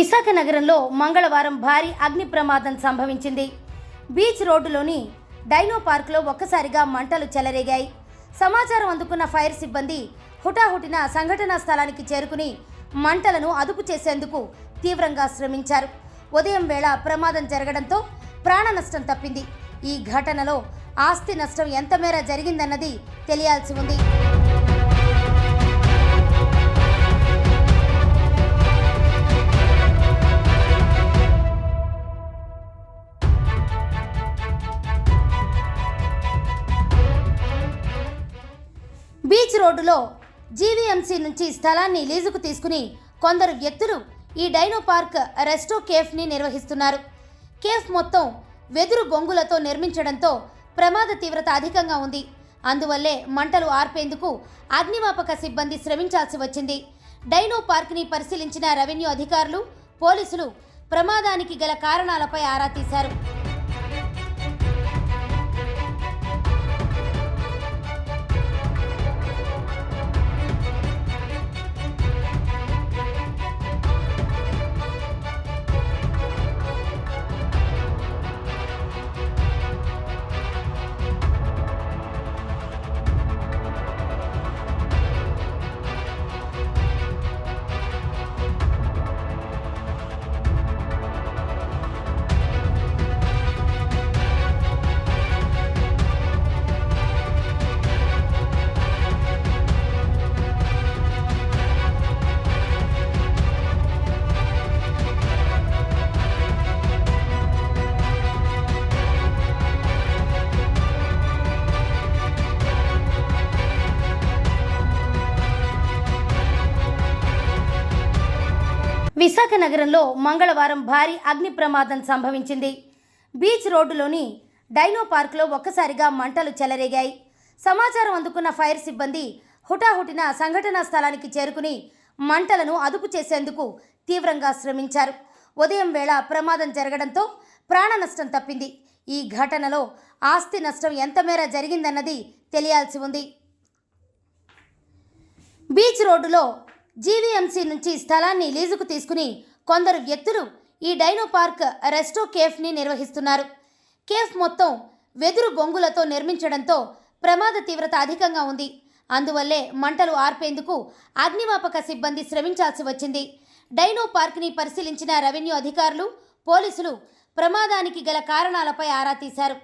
విశాఖ నగరంలో మంగళవారం భారీ అగ్ని ప్రమాదం సంభవించింది. బీచ్ రోడ్డులోని డైనో పార్క్లో ఒక్కసారిగా మంటలు చెలరేగాయి. సమాచారం అందుకున్న ఫైర్ సిబ్బంది హుటాహుటిన సంఘటనా స్థలానికి చేరుకుని మంటలను అదుపు చేసేందుకు తీవ్రంగా శ్రమించారు. ఉదయం వేళ ప్రమాదం జరగడంతో ప్రాణ నష్టం తప్పింది. ఈ ఘటనలో ఆస్తి నష్టం ఎంత మేర జరిగిందన్నది తెలియాల్సి ఉంది. బీచ్ రోడ్డులో జీవీఎంసీ నుంచి స్థలాన్ని లీజుకు తీసుకుని కొందరు వ్యక్తులు ఈ డైనో పార్క్ రెస్టో కేఫ్ని నిర్వహిస్తున్నారు. కేఫ్ మొత్తం వెదురు బొంగులతో నిర్మించడంతో ప్రమాద తీవ్రత అధికంగా ఉంది. అందువల్లే మంటలు ఆర్పేందుకు అగ్నిమాపక సిబ్బంది శ్రమించాల్సి వచ్చింది. డైనో పార్క్ని పరిశీలించిన రెవెన్యూ అధికారులు, పోలీసులు ప్రమాదానికి గల కారణాలపై ఆరా తీశారు. విశాఖ నగరంలో మంగళవారం భారీ అగ్ని ప్రమాదం సంభవించింది. బీచ్ రోడ్డులోని డైనో పార్క్లో ఒక్కసారిగా మంటలు చెలరేగాయి. సమాచారం అందుకున్న ఫైర్ సిబ్బంది హుటాహుటిన సంఘటనా స్థలానికి చేరుకుని మంటలను అదుపు చేసేందుకు తీవ్రంగా శ్రమించారు. ఉదయం వేళ ప్రమాదం జరగడంతో ప్రాణ నష్టం తప్పింది. ఈ ఘటనలో ఆస్తి నష్టం ఎంత మేర జరిగిందన్నది తెలియాల్సి ఉంది. బీచ్ రోడ్డులో జీవీఎంసీ నుంచి స్థలాన్ని లీజుకు తీసుకుని కొందరు వ్యక్తులు ఈ డైనో పార్క్ రెస్టో కేఫ్ని నిర్వహిస్తున్నారు. కేఫ్ మొత్తం వెదురు బొంగులతో నిర్మించడంతో ప్రమాద తీవ్రత అధికంగా ఉంది. అందువల్లే మంటలు ఆర్పేందుకు అగ్నిమాపక సిబ్బంది శ్రమించాల్సి వచ్చింది. డైనో పార్క్ని పరిశీలించిన రెవెన్యూ అధికారులు, పోలీసులు ప్రమాదానికి గల కారణాలపై ఆరా తీశారు.